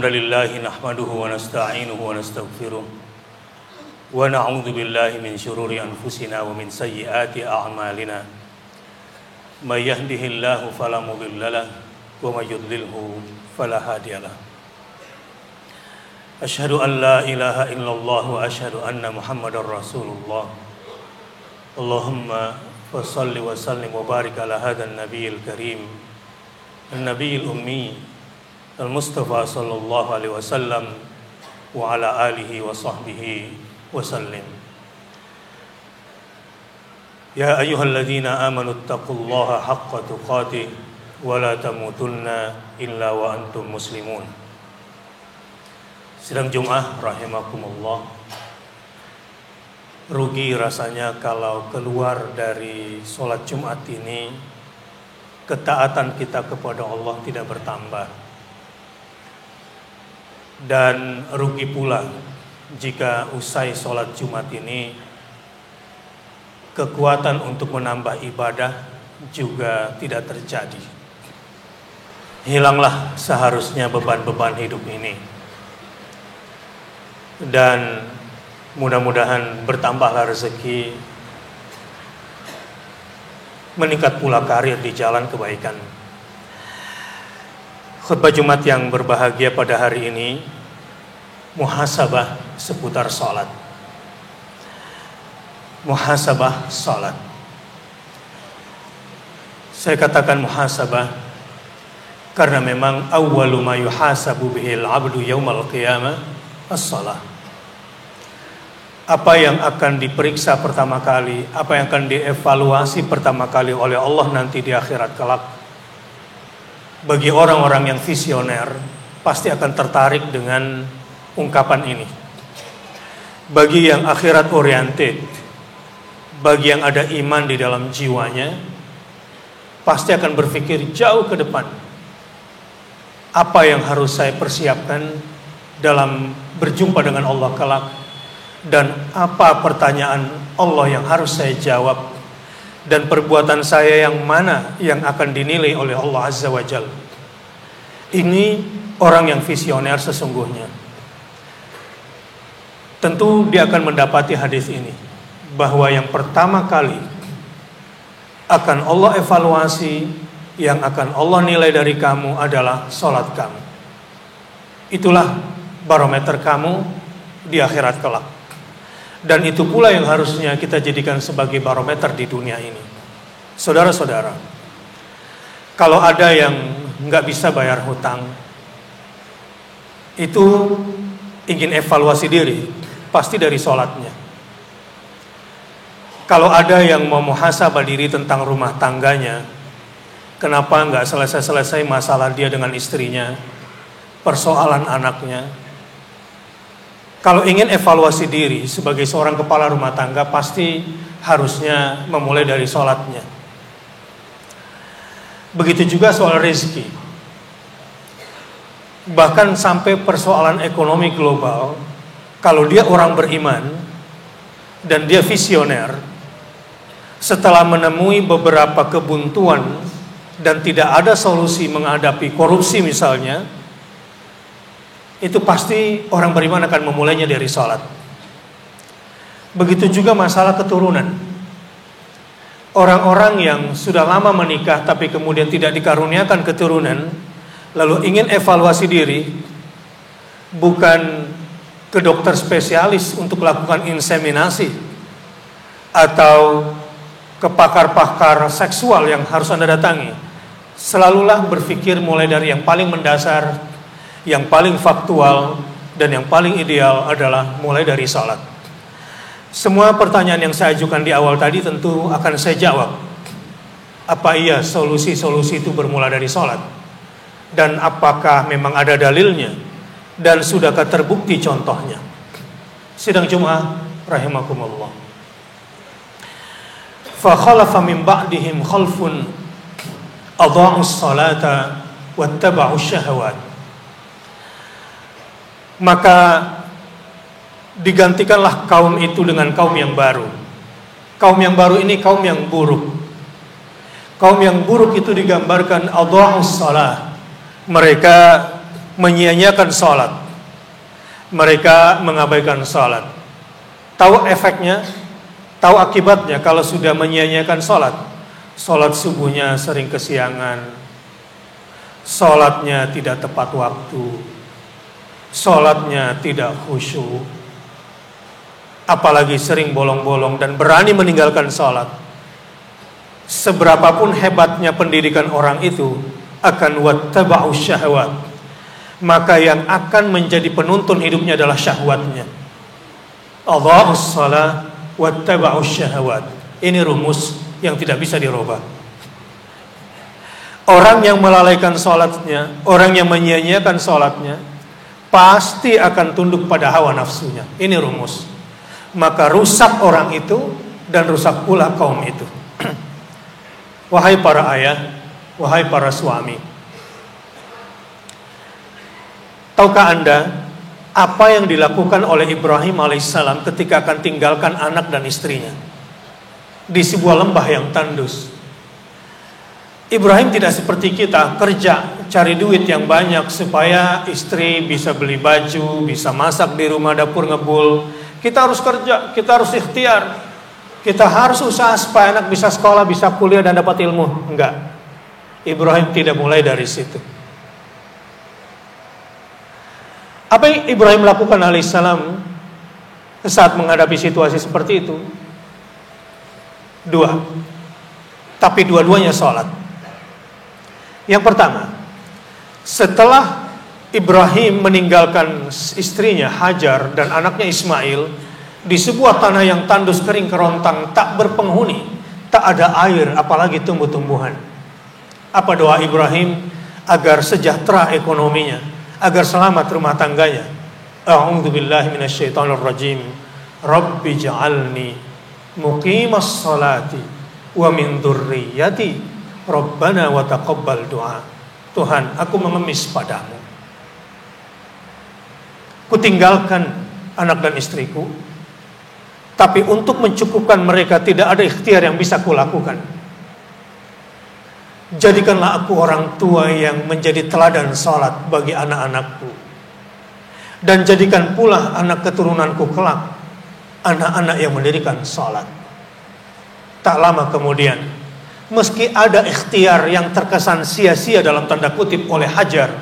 لله نحمده ونستعينه ونستغفره ونعوذ بالله من شرور أنفسنا ومن سيئات أعمالنا من يهده الله فلا مضل له ومن يضلله فلا هادي له أشهد أن لا إله إلا الله وأشهد أن محمدا رسول الله اللهم صل وسلم وبارك على هذا النبي الكريم النبي الأمي المصطفى صلى الله عليه وسلم وعلى آله وصحبه وسلم يا أيها الذين آمنوا اتقوا الله حق تقاته ولا تموتن إلا وأنتم مسلمون. Sidang Jum'ah rahimakumullah. Rugi rasanya kalau keluar dari sholat Jumat ini ketaatan kita kepada Allah tidak bertambah. Dan rugi pula jika usai sholat Jumat ini kekuatan untuk menambah ibadah juga tidak terjadi. Hilanglah seharusnya beban-beban hidup ini. Dan mudah-mudahan bertambahlah rezeki, meningkat pula karir di jalan kebaikan. Khutbah Jumat yang berbahagia pada hari ini muhasabah seputar salat. Muhasabah salat. Saya katakan muhasabah karena memang awwalu ma yuhasabu bihil abdu yaumal qiyamah as-salah. Apa yang akan diperiksa pertama kali, apa yang akan dievaluasi pertama kali oleh Allah nanti di akhirat kelak, bagi orang-orang yang visioner pasti akan tertarik dengan ungkapan ini. Bagi yang akhirat oriented, bagi yang ada iman di dalam jiwanya, pasti akan berpikir jauh ke depan. Apa yang harus saya persiapkan dalam berjumpa dengan Allah kelak, dan apa pertanyaan Allah yang harus saya jawab, dan perbuatan saya yang mana yang akan dinilai oleh Allah Azza wa Jalla. Ini orang yang visioner sesungguhnya. Tentu dia akan mendapati hadis ini, bahwa yang pertama kali akan Allah evaluasi, yang akan Allah nilai dari kamu adalah sholat kamu. Itulah barometer kamu di akhirat kelak. Dan itu pula yang harusnya kita jadikan sebagai barometer di dunia ini. Saudara-saudara, kalau ada yang nggak bisa bayar hutang, itu ingin evaluasi diri, pasti dari sholatnya. Kalau ada yang mau muhasabah diri tentang rumah tangganya, kenapa nggak selesai-selesai masalah dia dengan istrinya, persoalan anaknya. Kalau ingin evaluasi diri sebagai seorang kepala rumah tangga, pasti harusnya memulai dari sholatnya. Begitu juga soal rezeki. Bahkan sampai persoalan ekonomi global, kalau dia orang beriman dan dia visioner, setelah menemui beberapa kebuntuan dan tidak ada solusi menghadapi korupsi misalnya, itu pasti orang beriman akan memulainya dari sholat. Begitu juga masalah keturunan. Orang-orang yang sudah lama menikah tapi kemudian tidak dikaruniakan keturunan, lalu ingin evaluasi diri, bukan ke dokter spesialis untuk melakukan inseminasi, atau ke pakar-pakar seksual yang harus Anda datangi. Selalulah berpikir mulai dari yang paling mendasar, yang paling faktual, dan yang paling ideal adalah mulai dari salat. Semua pertanyaan yang saya ajukan di awal tadi tentu akan saya jawab. Apa iya solusi-solusi itu bermula dari salat? Dan apakah memang ada dalilnya? Dan sudahkah terbukti contohnya? Sidang Jum'ah rahimakumullah. Fa khalafa min ba'dihim khalfun adha'us salata wattaba'us syahawat. Maka digantikanlah kaum itu dengan kaum yang baru. Kaum yang baru ini kaum yang buruk. Kaum yang buruk itu digambarkan adha'us salah. Mereka menyia-nyiakan sholat. Mereka mengabaikan sholat. Tahu efeknya, tahu akibatnya kalau sudah menyia-nyiakan sholat. Sholat subuhnya sering kesiangan, sholatnya tidak tepat waktu, sholatnya tidak khusyuk, apalagi sering bolong-bolong dan berani meninggalkan sholat. Seberapapun hebatnya pendidikan orang itu, akan wattaba'u syahwat, maka yang akan menjadi penuntun hidupnya adalah syahwatnya. Adha'us shalah wattaba'u syahwat. Ini rumus yang tidak bisa dirubah. Orang yang melalaikan sholatnya, orang yang menyia-nyiakan sholatnya, pasti akan tunduk pada hawa nafsunya. Ini rumus. Maka rusak orang itu dan rusak pula kaum itu. Wahai para ayah, wahai para suami, tahukah Anda apa yang dilakukan oleh Ibrahim alaihissalam ketika akan tinggalkan anak dan istrinya di sebuah lembah yang tandus? Ibrahim tidak seperti kita kerja, cari duit yang banyak supaya istri bisa beli baju, bisa masak di rumah, dapur ngebul. Kita harus kerja, kita harus ikhtiar, kita harus usaha supaya anak bisa sekolah, bisa kuliah dan dapat ilmu. Enggak. Ibrahim tidak mulai dari situ. Apa yang Ibrahim lakukan alaihissalam saat menghadapi situasi seperti itu? Dua. Tapi dua-duanya sholat. Yang pertama, setelah Ibrahim meninggalkan istrinya Hajar dan anaknya Ismail di sebuah tanah yang tandus, kering, kerontang, tak berpenghuni, tak ada air, apalagi tumbuh-tumbuhan. Apa doa Ibrahim? Agar sejahtera ekonominya, agar selamat rumah tangganya. A'udzubillahi minasyaitonirrajim. Rabbi ja'alni muqimas salati wa min dzurriyyati Rabbana wa taqabbal du'a. Tuhan, aku mengemis padamu. Kutinggalkan anak dan istriku, tapi untuk mencukupkan mereka tidak ada ikhtiar yang bisa kulakukan. Jadikanlah aku orang tua yang menjadi teladan salat bagi anak-anakku, dan jadikan pula anak keturunanku kelak anak-anak yang mendirikan salat. Tak lama kemudian, meski ada ikhtiar yang terkesan sia-sia dalam tanda kutip oleh Hajar,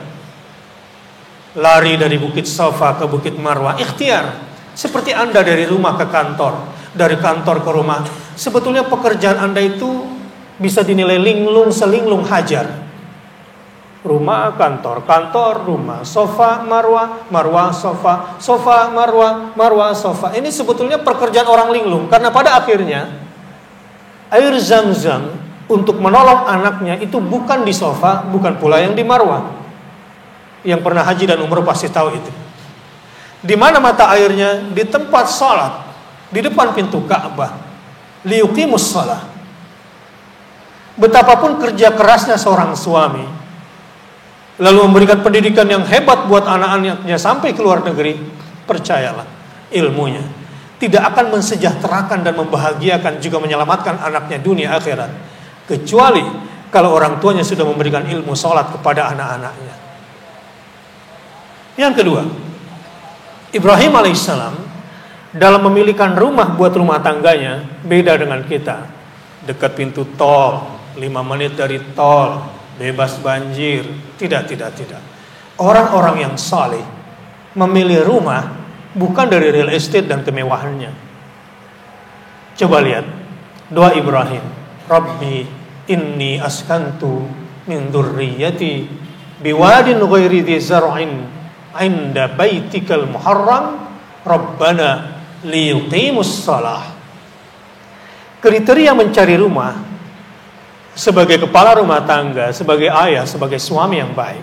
lari dari Bukit Safa ke Bukit Marwah, ikhtiar. Seperti Anda dari rumah ke kantor, dari kantor ke rumah. Sebetulnya pekerjaan Anda itu bisa dinilai linglung selinglung Hajar. Rumah, kantor, kantor, rumah, sofa, marwah, marwah, sofa, sofa, marwah, marwah, sofa. Ini sebetulnya pekerjaan orang linglung, karena pada akhirnya air Zam-Zam untuk menolong anaknya itu bukan di sofa, bukan pula yang di marwah. Yang pernah haji dan umroh pasti tahu itu. Di mana mata airnya? Di tempat sholat, di depan pintu Ka'bah. Liyuqimus shalah. Betapapun kerja kerasnya seorang suami, lalu memberikan pendidikan yang hebat buat anak-anaknya sampai ke luar negeri, percayalah, ilmunya tidak akan mensejahterakan dan membahagiakan juga menyelamatkan anaknya dunia akhirat, kecuali kalau orang tuanya sudah memberikan ilmu sholat kepada anak-anaknya. Yang kedua, Ibrahim alaihissalam dalam memilihkan rumah buat rumah tangganya beda dengan kita. Dekat pintu tol, 5 menit dari tol, bebas banjir. Tidak. Orang-orang yang saleh memilih rumah bukan dari real estate dan kemewahannya. Coba lihat doa Ibrahim. Rabbi inni askantu min dzurriyyati biwadin ghairi dzi zar'in 'inda baitikal muharram Rabbana liyuqimus shalah. Kriteria mencari rumah sebagai kepala rumah tangga, sebagai ayah, sebagai suami yang baik,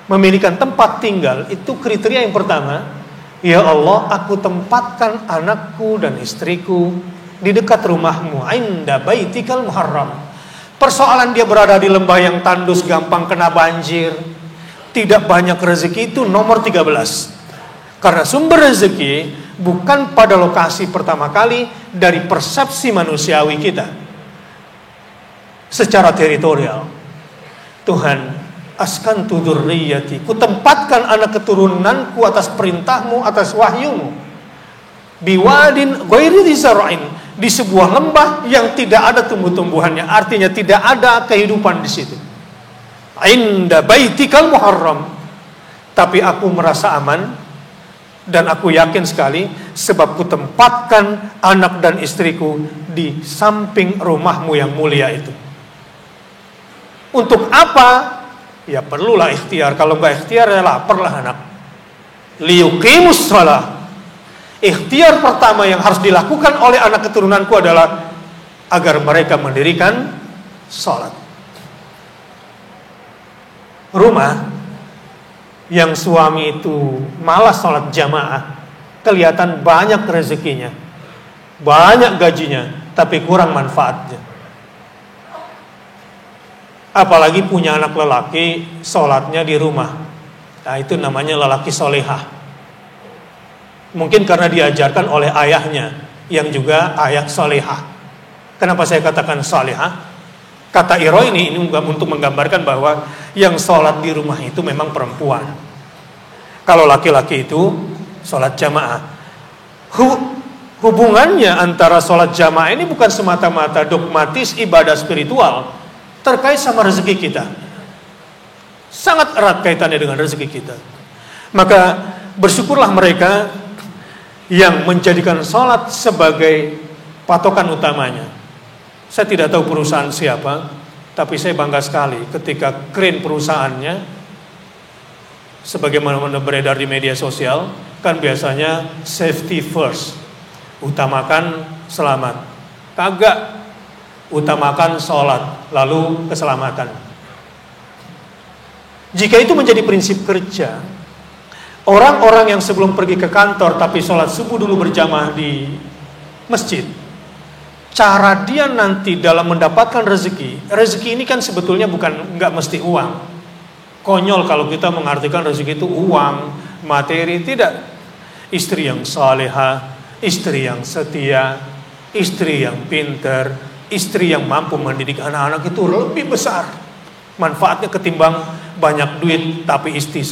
memilihkan tempat tinggal, itu kriteria yang pertama. Ya Allah, aku tempatkan anakku dan istriku di dekat rumahmu, 'inda baitikal muharram. Persoalan dia berada di lembah yang tandus, gampang kena banjir, tidak banyak rezeki, itu nomor 13. Karena sumber rezeki bukan pada lokasi pertama kali dari persepsi manusiawi kita. Secara teritorial, Tuhan, askantu dzurriyyati, kutempatkan anak keturunanku atas perintahmu, atas wahyumu, biwadin ghairi dzar'in, di sebuah lembah yang tidak ada tumbuh-tumbuhannya, artinya tidak ada kehidupan di situ. Inda baitikal muharram, tapi aku merasa aman dan aku yakin sekali sebab kutempatkan anak dan istriku di samping rumahmu yang mulia itu. Untuk apa? Ya perlulah ikhtiar. Kalau enggak ikhtiar ya laparlah anak. Liyuqimus shalah. Ikhtiar pertama yang harus dilakukan oleh anak keturunanku adalah agar mereka mendirikan salat. Rumah yang suami itu malas salat jamaah, kelihatan banyak rezekinya, banyak gajinya, tapi kurang manfaatnya. Apalagi punya anak lelaki, sholatnya di rumah. Nah itu namanya lelaki solehah. Mungkin karena diajarkan oleh ayahnya, yang juga ayah solehah. Kenapa saya katakan solehah? Kata Iro ini untuk menggambarkan bahwa yang sholat di rumah itu memang perempuan. Kalau laki-laki itu sholat jamaah. Hubungannya antara sholat jamaah ini bukan semata-mata dogmatis ibadah spiritual, terkait sama rezeki kita. Sangat erat kaitannya dengan rezeki kita. Maka bersyukurlah mereka yang menjadikan sholat sebagai patokan utamanya. Saya tidak tahu perusahaan siapa, tapi saya bangga sekali ketika krain perusahaannya, sebagaimana beredar di media sosial, kan biasanya safety first, utamakan selamat. Kagak, utamakan sholat, lalu keselamatan. Jika itu menjadi prinsip kerja, orang-orang yang sebelum pergi ke kantor tapi sholat subuh dulu berjamaah di masjid, cara dia nanti dalam mendapatkan rezeki ini kan sebetulnya nggak mesti uang. Konyol kalau kita mengartikan rezeki itu uang, materi, tidak. Istri yang salehah, istri yang setia, istri yang pintar, istri yang mampu mendidik anak-anak itu lebih besar manfaatnya ketimbang banyak duit tapi istri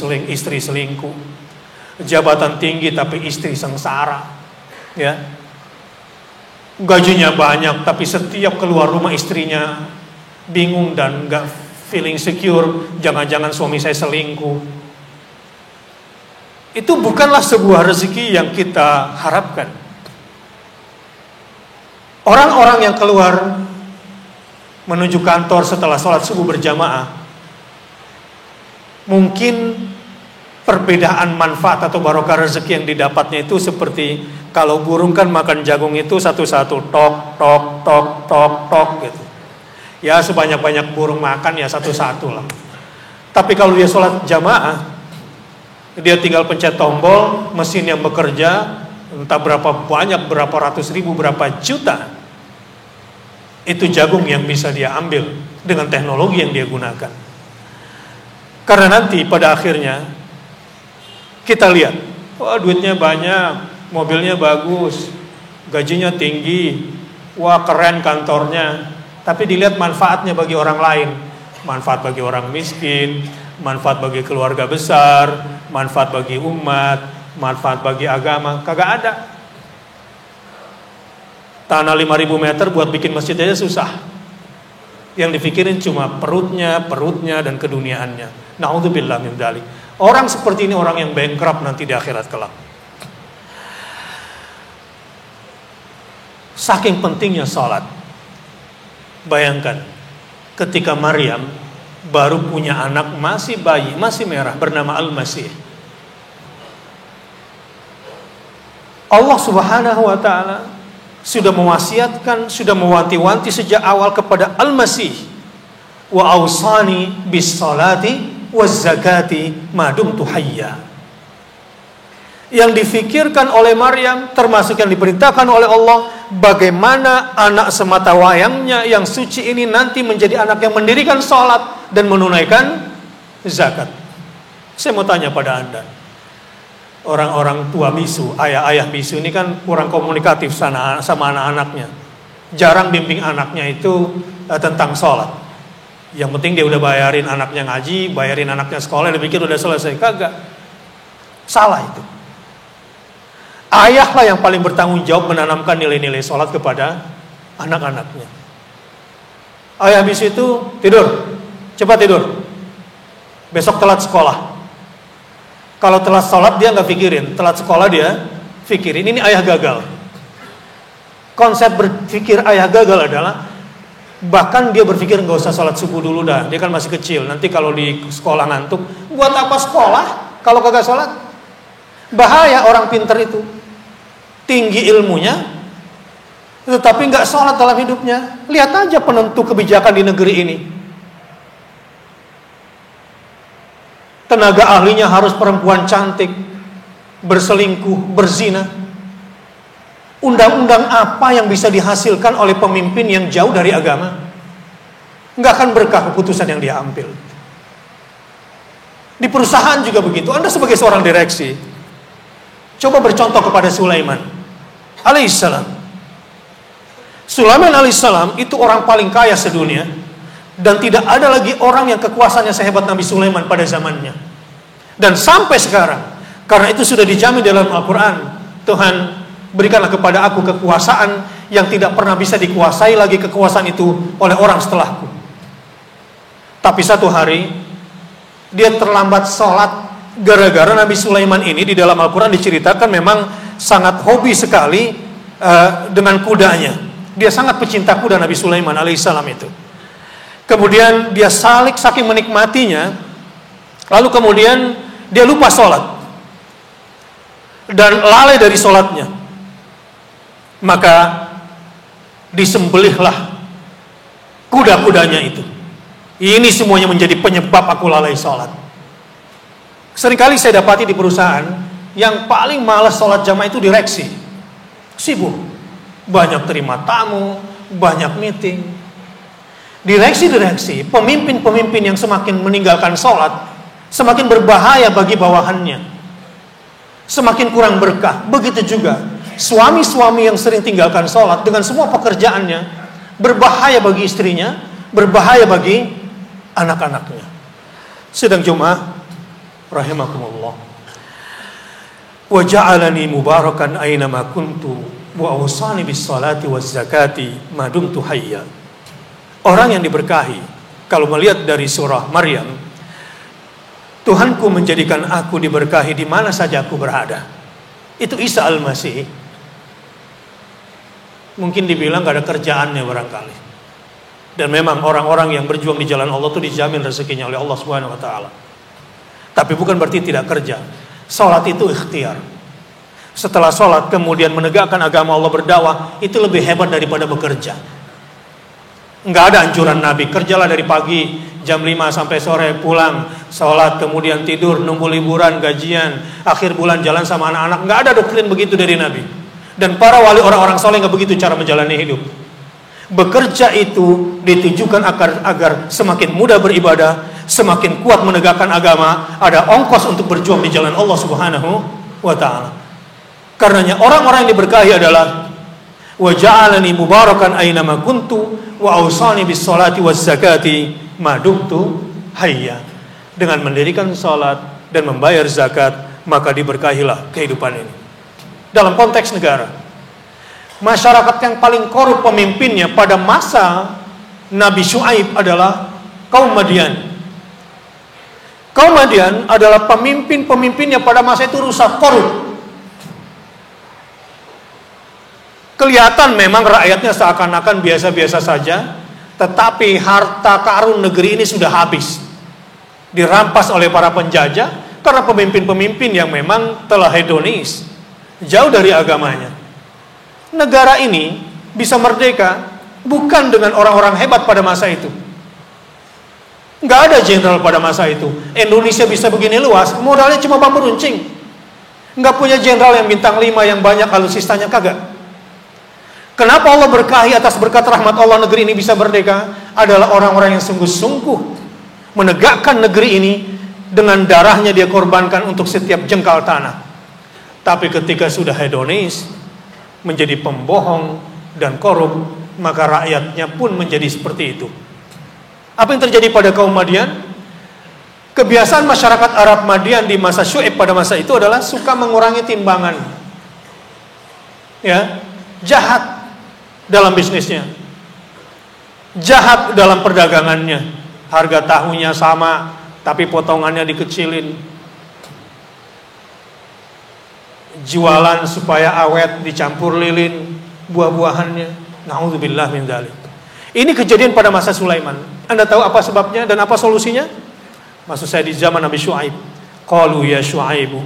selingkuh, jabatan tinggi tapi istri sengsara, ya, gajinya banyak tapi setiap keluar rumah istrinya bingung dan nggak feeling secure, jangan-jangan suami saya selingkuh. Itu bukanlah sebuah rezeki yang kita harapkan. Orang-orang yang keluar menuju kantor setelah sholat subuh berjamaah, mungkin perbedaan manfaat atau barokah rezeki yang didapatnya itu seperti kalau burung kan makan jagung itu satu-satu, tok, tok, tok, tok, tok gitu. Ya sebanyak-banyak burung makan ya satu-satu lah. Tapi kalau dia sholat jamaah, dia tinggal pencet tombol, mesin yang bekerja, entah berapa banyak, berapa ratus ribu, berapa juta, itu jagung yang bisa dia ambil dengan teknologi yang dia gunakan. Karena nanti pada akhirnya kita lihat, wah duitnya banyak, mobilnya bagus, gajinya tinggi, wah keren kantornya, tapi dilihat manfaatnya bagi orang lain, manfaat bagi orang miskin, manfaat bagi keluarga besar, manfaat bagi umat, manfaat bagi agama, kagak ada. Tanah 5.000 meter buat bikin masjid aja susah. Yang dipikirin cuma perutnya dan keduniaannya. Na'udzubillah min dzalik. Orang seperti ini orang yang bankrupt nanti di akhirat kelak. Saking pentingnya salat. Bayangkan ketika Maryam baru punya anak, masih bayi, masih merah, bernama Al-Masih. Allah Subhanahu wa ta'ala sudah mewasiatkan, sudah mewanti-wanti sejak awal kepada Al-Masih, wa awsani bis salati waz zakati ma dumtu hayya. Yang difikirkan oleh Maryam termasuk yang diperintahkan oleh Allah, bagaimana anak semata wayangnya yang suci ini nanti menjadi anak yang mendirikan salat dan menunaikan zakat. Saya mau tanya pada Anda, orang-orang tua bisu, ayah-ayah bisu ini kan kurang komunikatif sama anak-anaknya. Jarang bimbing anaknya itu tentang sholat. Yang penting dia udah bayarin anaknya ngaji, bayarin anaknya sekolah, dia pikir udah selesai. Kagak. Salah itu. Ayahlah yang paling bertanggung jawab menanamkan nilai-nilai sholat kepada anak-anaknya. Ayah habis itu tidur, cepat tidur. Besok telat sekolah. Kalau telat sholat dia nggak pikirin, telat sekolah dia pikirin. Ini ayah gagal. Konsep berpikir ayah gagal adalah bahkan dia berpikir nggak usah sholat subuh dulu dah. Dia kan masih kecil. Nanti kalau di sekolah ngantuk, buat apa sekolah kalau kagak sholat? Bahaya orang pinter itu. Tinggi ilmunya, tetapi nggak sholat dalam hidupnya. Lihat aja penentu kebijakan di negeri ini. Tenaga ahlinya harus perempuan cantik, berselingkuh, berzina. Undang-undang apa yang bisa dihasilkan oleh pemimpin yang jauh dari agama? Nggak akan berkah keputusan yang dia ambil. Di perusahaan juga begitu. Anda sebagai seorang direksi, coba bercontoh kepada Sulaiman alaihissalam. Sulaiman alaihissalam itu orang paling kaya sedunia. Dan tidak ada lagi orang yang kekuasaannya sehebat Nabi Sulaiman pada zamannya. Dan sampai sekarang, karena itu sudah dijamin dalam Al-Quran, Tuhan berikanlah kepada aku kekuasaan yang tidak pernah bisa dikuasai lagi kekuasaan itu oleh orang setelahku. Tapi satu hari dia terlambat sholat gara-gara Nabi Sulaiman ini di dalam Al-Quran diceritakan memang sangat hobi sekali dengan kudanya. Dia sangat pecinta kuda Nabi Sulaiman alaihissalam itu. Kemudian dia saking menikmatinya, lalu kemudian dia lupa sholat dan lalai dari sholatnya. Maka disembelihlah kuda-kudanya itu. Ini semuanya menjadi penyebab aku lalai sholat. Seringkali saya dapati di perusahaan yang paling malas sholat jamaah itu direksi. Sibuk, banyak terima tamu, banyak meeting. Direksi-direksi, pemimpin-pemimpin yang semakin meninggalkan sholat, semakin berbahaya bagi bawahannya, semakin kurang berkah. Begitu juga suami-suami yang sering tinggalkan sholat dengan semua pekerjaannya, berbahaya bagi istrinya, berbahaya bagi anak-anaknya. Sedang jemaah rahimakumullah, wa ja'alani mubarakan aynama kuntu wa awsani bis salati waz zakati ma dumtu hayya. Orang yang diberkahi, kalau melihat dari surah Maryam, Tuhanku menjadikan aku diberkahi di mana saja aku berada. Itu Isa Al-Masih. Mungkin dibilang gak ada kerjaannya barangkali. Dan memang orang-orang yang berjuang di jalan Allah itu dijamin rezekinya oleh Allah Subhanahu wa taala. Tapi bukan berarti tidak kerja. Salat itu ikhtiar. Setelah salat kemudian menegakkan agama Allah, berdakwah, itu lebih hebat daripada bekerja. Enggak ada anjuran Nabi, kerjalah dari pagi jam 5 sampai sore, pulang salat, kemudian tidur, nunggu liburan, gajian, akhir bulan jalan sama anak-anak. Enggak ada doktrin begitu dari Nabi. Dan para wali orang-orang soleh enggak begitu cara menjalani hidup. Bekerja itu ditujukan agar semakin mudah beribadah, semakin kuat menegakkan agama, ada ongkos untuk berjuang di jalan Allah Subhanahu wa taala. Karenanya orang-orang yang diberkahi adalah wa ja'alani mubarakan aynama kuntu wa awsani bis salati waz zakati ma dumtu hayya. Dengan mendirikan salat dan membayar zakat, maka diberkahilah kehidupan ini. Dalam konteks negara, masyarakat yang paling korup pemimpinnya pada masa Nabi Syuaib adalah kaum Madian. Kaum Madian adalah pemimpin-pemimpinnya pada masa itu rusak, korup. Kelihatan memang rakyatnya seakan-akan biasa-biasa saja, tetapi harta karun negeri ini sudah habis, dirampas oleh para penjajah karena pemimpin-pemimpin yang memang telah hedonis, jauh dari agamanya. Negara ini bisa merdeka bukan dengan orang-orang hebat pada masa itu. Nggak ada jenderal pada masa itu. Indonesia bisa begini luas, modalnya cuma bambu runcing. Nggak punya jenderal yang bintang 5 yang banyak alutsistanya, kagak. Kenapa Allah berkahi atas berkat rahmat Allah negeri ini bisa merdeka? Adalah orang-orang yang sungguh-sungguh menegakkan negeri ini, dengan darahnya dia korbankan untuk setiap jengkal tanah. Tapi ketika sudah hedonis, menjadi pembohong dan korup, maka rakyatnya pun menjadi seperti itu. Apa yang terjadi pada kaum Madian? Kebiasaan masyarakat Arab Madian di masa Syuaib pada masa itu adalah suka mengurangi timbangan. Ya, jahat dalam bisnisnya. Jahat dalam perdagangannya. Harga tahunya sama, tapi potongannya dikecilin. Jualan supaya awet, dicampur lilin buah-buahannya. Na'udzubillah min dzalik. Ini kejadian pada masa Sulaiman. Anda tahu apa sebabnya dan apa solusinya? Maksud saya di zaman Nabi Syuaib. Qalu ya Syuaibu,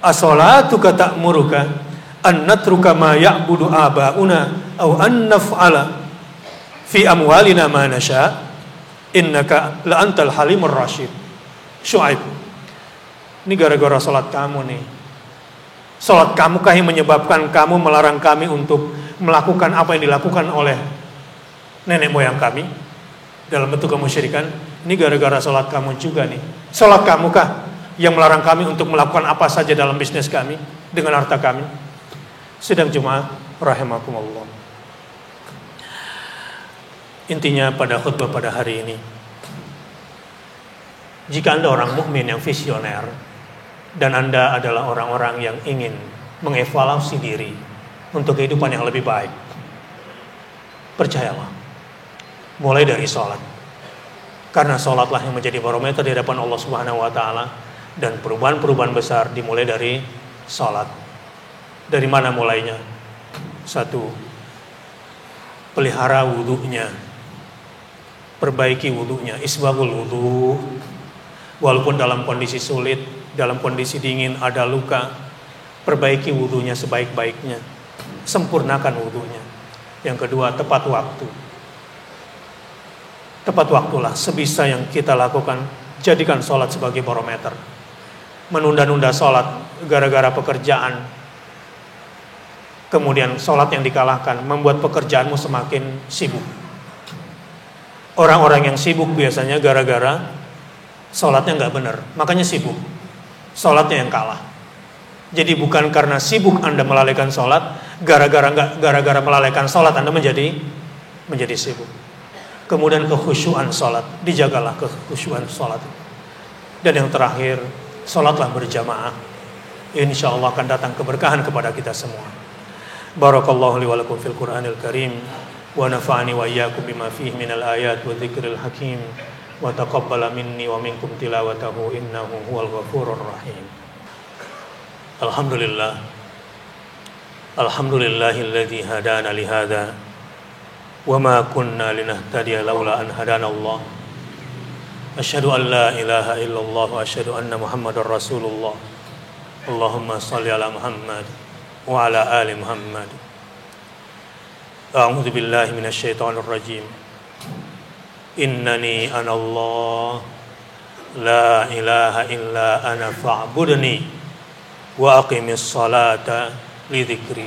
as-salatuka ta'muruka an natruka ma ya'budu aba'una aw an naf'ala fi amwalina ma nasha innaka la antal halimur rasyid. Syuaib, ini gara-gara salat kamu nih. Salat kamu kah yang menyebabkan kamu melarang kami untuk melakukan apa yang dilakukan oleh nenek moyang kami dalam bentuk kemusyrikan? Ini gara-gara salat kamu juga nih. Salat kamu kah yang melarang kami untuk melakukan apa saja dalam bisnis kami dengan harta kami? Sedang jemaah rahimakumullah. Intinya pada khutbah pada hari ini, jika Anda orang mukmin yang visioner dan Anda adalah orang-orang yang ingin mengevaluasi diri untuk kehidupan yang lebih baik, percayalah, mulai dari sholat. Karena sholatlah yang menjadi barometer di hadapan Allah Subhanahu wa Ta'ala, dan perubahan-perubahan besar dimulai dari sholat. Dari mana mulainya? Satu, pelihara wudunya, perbaiki wudunya, isbagul wudu. Walaupun dalam kondisi sulit, dalam kondisi dingin, ada luka, perbaiki wudunya sebaik-baiknya, sempurnakan wudunya. Yang kedua, tepat waktu. Tepat waktulah sebisa yang kita lakukan. Jadikan sholat sebagai barometer. Menunda-nunda sholat gara-gara pekerjaan, kemudian sholat yang dikalahkan, membuat pekerjaanmu semakin sibuk. Orang-orang yang sibuk biasanya gara-gara sholatnya nggak benar, makanya sibuk. Sholatnya yang kalah. Jadi bukan karena sibuk Anda melalaikan sholat, gara-gara melalaikan sholat Anda menjadi sibuk. Kemudian kekhusyuan sholat, dijagalah kekhusyuan sholat. Dan yang terakhir, sholatlah berjamaah. Insya Allah akan datang keberkahan kepada kita semua. Barakallahu li wa lakum fil Qur'anil Karim, wa nafa'ani wa iyyakum bima fihi minal ayat wa dzikril hakim, wa taqabbala minni wa minkum tilawatahu innahu huwal ghafurur rahim. Alhamdulillah. Alhamdulillahilladzi hadana li hadza wa ma kunna linahtadiya laula an hadana Allah. Asyhadu an la ilaha illallah wa asyhadu anna Muhammadar Rasulullah. Allahumma shalli ala Muhammad wa ala ali Muhammad. A'udzu billahi minasy syaithanir rajim. Innani anallah la ilaha illa ana fa'budni wa aqimis salata li dzikri.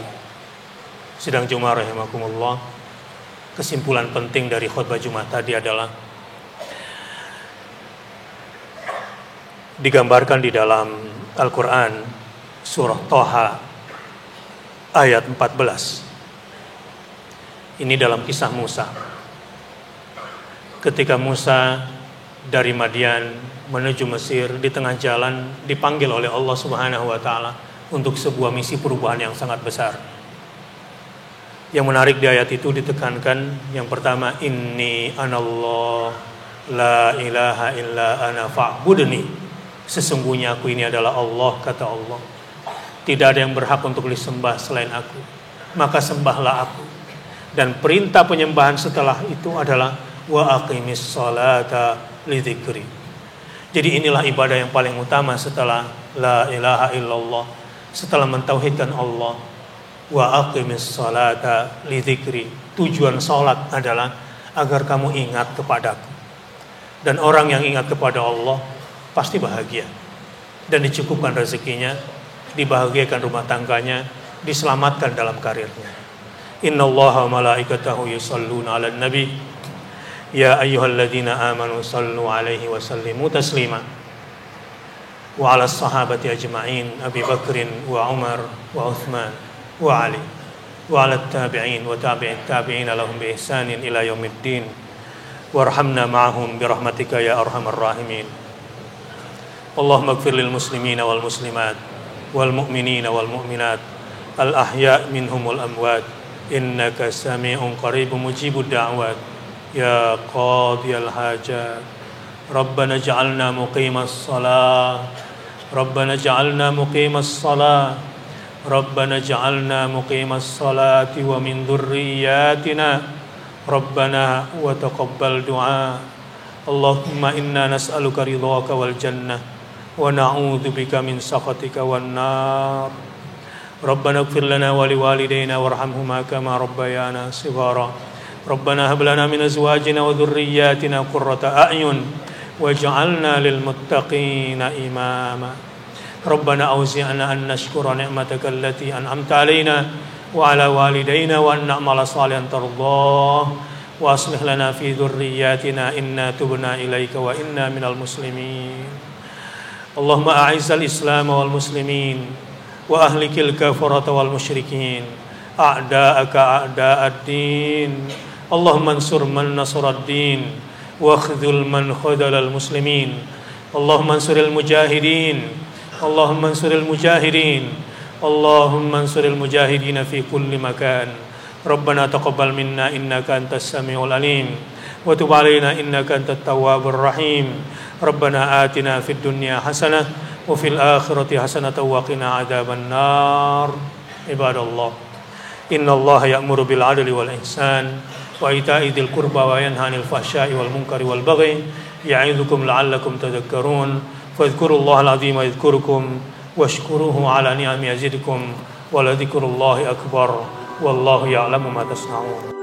Sidang Jumat rahimakumullah. Kesimpulan penting dari khutbah Jumat tadi adalah digambarkan di dalam Al-Quran surah Thaha ayat 14. Ini dalam kisah Musa. Ketika Musa dari Madian menuju Mesir, di tengah jalan dipanggil oleh Allah Subhanahu wa Ta'ala untuk sebuah misi perubahan yang sangat besar. Yang menarik di ayat itu ditekankan yang pertama, inni anallah la ilaha illa ana fa'budni. Sesungguhnya aku ini adalah Allah, kata Allah. Tidak ada yang berhak untuk disembah selain aku, maka sembahlah aku. Dan perintah penyembahan setelah itu adalah wa aqimis salata li dzikri. Jadi inilah ibadah yang paling utama setelah la ilaha illallah, setelah mentauhidkan Allah. Wa aqimis salata li dzikri. Tujuan salat adalah agar kamu ingat kepadaku. Dan orang yang ingat kepada Allah pasti bahagia dan dicukupkan rezekinya, dibahagiakan rumah tangganya, diselamatkan dalam karirnya. Innallaha wa malaikatahu yusholluna 'alan nabi ya ayyuhalladzina amanu shallu 'alaihi wa sallimu taslima. Wa 'alas sahabati ajma'in Abi Bakrin wa Umar wa Uthman wa Ali wa 'alat tabi'in wa tabi'it tabi'in lahum bi ihsanin ila yaumiddin. وارحمنا معهم برحمتك يا أرحم الراحمين. اللهم اغفر للمسلمين والمسلمات والمؤمنين والمؤمنات الأحياء منهم والأموات إنك سميع قريب مجيب الدعوات يا قاضي الحاجات. ربنا اجعلنا مقيم الصلاة ربنا اجعلنا مقيم الصلاة ربنا اجعلنا مقيم الصلاة ومن ذرياتنا ربنا وتقبل دعاء. اللهم إنا نسألك رضاك والجنة ونعوذ بك من سخطك والنار. ربنا اغفر لنا ولوالدينا وارحمهما كما ربيانا صغارا. ربنا هب لنا من أزواجنا وذرياتنا قرة أعين واجعلنا للمتقين إماما. ربنا أوزعنا أن نشكر نعمتك التي أنعمت علينا وعلى والدينا وأن نعمل صالحا ترضاه وأصلح لنا في ذرياتنا إنا تبنا إليك وإنا من المسلمين. اللهم أعز الإسلام والمسلمين وأهلك الكفرة والمشركين أعداءك أعداء الدين. اللهم انصر من نصر الدين واخذل من خذل المسلمين. اللهم انصر المجاهدين اللهم انصر المجاهدين اللهم انصر المجاهدين في كل مكان. ربنا تقبل منا إنك أنت السميع العليم وتب علينا إنك أنت التواب الرحيم. ربنا آتنا في الدنيا حسنة وفي الآخرة حسنة وقنا عذاب النار. عباد الله إن الله يأمر بالعدل والإحسان وإيتاء ذي القربى وينهى عن الفحشاء والمنكر والبغي يعظكم لعلكم تذكرون. فاذكروا الله العظيم يذكركم واشكروه على نعمه يزدكم ولذكر الله أكبر والله يعلم ما تصنعون.